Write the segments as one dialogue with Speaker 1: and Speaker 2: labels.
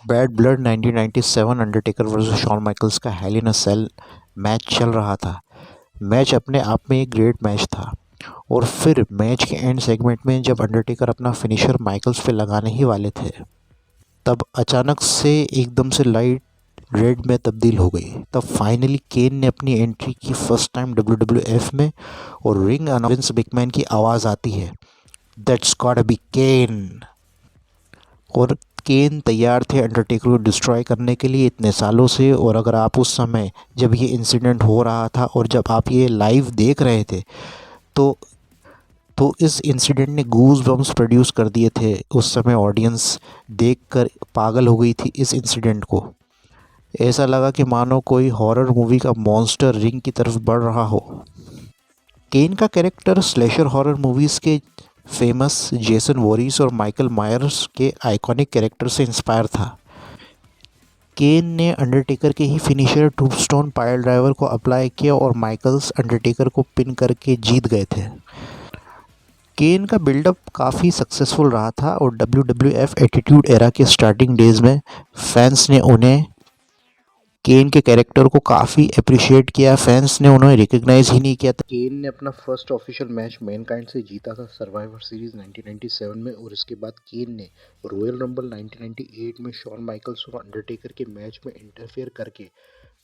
Speaker 1: Bad blood 1997 Undertaker versus Shawn Michaels का Hell in a Cell match चल रहा था। मैच अपने आप में एक ग्रेट मैच था और फिर मैच के एंड सेगमेंट में जब अंडरटेकर अपना फिनिशर माइकल्स पे लगाने ही वाले थे, तब अचानक से एकदम से लाइट रेड में तब्दील हो गई। तब फाइनली केन ने अपनी एंट्री की फर्स्ट टाइम डब्ल्यूडब्ल्यूएफ में और रिंग अनाउंस बिगमैन की आवाज़ आती है, दैट्स गॉट बी केन। और केन तैयार थे अंडरटेकर को डिस्ट्रॉय करने के लिए इतने सालों से। और अगर आप उस समय जब ये इंसिडेंट हो रहा था और जब आप ये लाइव देख रहे थे, तो इस इंसिडेंट ने गूज बम्स प्रोड्यूस कर दिए थे। उस समय ऑडियंस देखकर पागल हो गई थी इस इंसिडेंट को। ऐसा लगा कि मानो कोई हॉरर मूवी का मॉन्स्टर रिंग की तरफ बढ़ रहा हो। केन का कैरेक्टर स्लेशर हॉरर मूवीज़ के फेमस जेसन वोरिस और माइकल मायर्स के आइकॉनिक कैरेक्टर से इंस्पायर था। केन ने अंडरटेकर के ही फिनिशर टूम्बस्टोन पाइल ड्राइवर को अप्लाई किया और माइकल्स अंडरटेकर को पिन करके जीत गए थे। केन का बिल्डअप काफ़ी सक्सेसफुल रहा था और डब्ल्यूडब्ल्यूएफ एटीट्यूड एरा के स्टार्टिंग डेज में फैंस ने उन्हें केन के कैरेक्टर को काफ़ी अप्रिशिएट किया। फैंस ने उन्हें रिकग्नाइज ही नहीं किया था। केन ने अपना फर्स्ट ऑफिशियल मैच मैनकाइंड से जीता था सर्वाइवर सीरीज 1997 में, और इसके बाद केन ने रॉयल रंबल 1998 में शॉन माइकल्स और अंडरटेकर के मैच में इंटरफेयर करके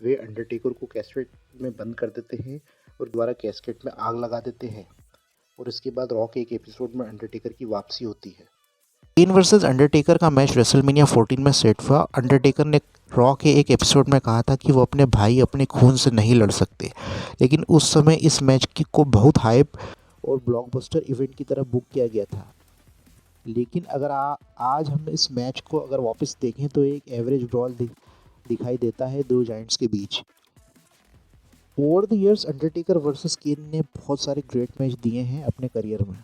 Speaker 1: वे अंडरटेकर को कैस्केट में बंद कर देते हैं और दोबारा कैस्केट में आग लगा देते हैं। और इसके बाद रॉ के एक एपिसोड में अंडरटेकर की वापसी होती है। केन वर्सेस अंडरटेकर का मैच रेसलमेनिया 14 में सेट हुआ। अंडरटेकर ने रॉ के एक एपिसोड में कहा था कि वो अपने भाई अपने खून से नहीं लड़ सकते, लेकिन उस समय इस मैच की को बहुत हाइप और ब्लॉकबस्टर इवेंट की तरह बुक किया गया था। लेकिन अगर आज हम इस मैच को अगर वापस देखें तो एक एवरेज ब्रॉल दिखाई देता है दो जायंट्स के बीच। Over the years Undertaker versus Kane ने बहुत सारे ग्रेट मैच दिए हैं अपने करियर में,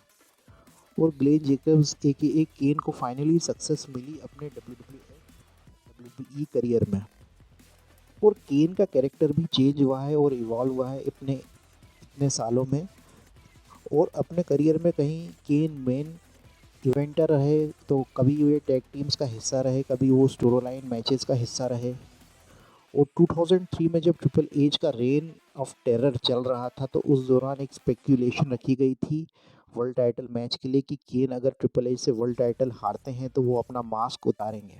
Speaker 1: और ग्लेन जेकब्स एक केन को फाइनली सक्सेस मिली अपने डब्ल्यूडब्ल्यूई करियर में। और केन का कैरेक्टर भी चेंज हुआ है और इवॉल्व हुआ है इतने सालों में। और अपने करियर में कहीं केन मेन इवेंटर रहे, तो कभी वे टैग टीम्स का हिस्सा रहे, कभी वो स्टोरी लाइन मैचेस का हिस्सा रहे। और 2003 में जब ट्रिपल एच का रेन ऑफ टेरर चल रहा था, तो उस दौरान एक स्पेक्यूलेशन रखी गई थी वर्ल्ड टाइटल मैच के लिए कि केन अगर ट्रिपल एच से वर्ल्ड टाइटल हारते हैं तो वो अपना मास्क उतारेंगे।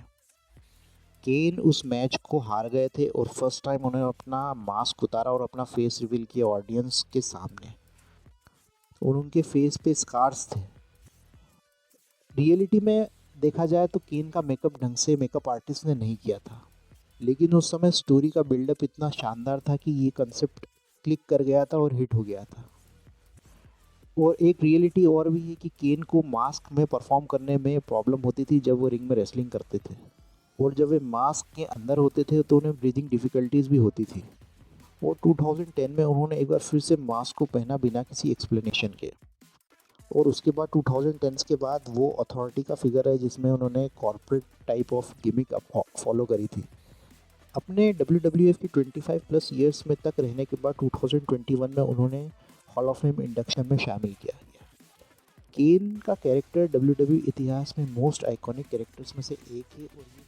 Speaker 1: केन उस मैच को हार गए थे और फर्स्ट टाइम उन्होंने अपना मास्क उतारा और अपना फेस रिवील किया ऑडियंस के सामने, और उनके फेस पे स्कार्स थे। रियलिटी में देखा जाए तो केन का मेकअप ढंग से मेकअप आर्टिस्ट ने नहीं किया था, लेकिन उस समय स्टोरी का बिल्डअप इतना शानदार था कि ये कंसेप्ट क्लिक कर गया था और हिट हो गया था। और एक रियलिटी और भी है कि केन को मास्क में परफॉर्म करने में प्रॉब्लम होती थी जब वो रिंग में रेसलिंग करते थे, और जब वे मास्क के अंदर होते थे तो उन्हें ब्रीदिंग डिफ़िकल्टीज भी होती थी। और 2010 में उन्होंने एक बार फिर से मास्क को पहना बिना किसी एक्सप्लेनेशन के। और उसके बाद 2010 के बाद वो अथॉरिटी का फिगर है जिसमें उन्होंने corporate type of gimmick follow करी थी। अपने डब्ल्यूडब्ल्यूएफ की 25 प्लस ईयर्स में तक रहने के बाद 2021 में उन्होंने हॉल ऑफ फेम इंडक्शन में शामिल किया गया। केन का कैरेक्टर डब्ल्यूडब्ल्यू इतिहास में मोस्ट आइकॉनिक कैरेक्टर्स में से एक है, और ये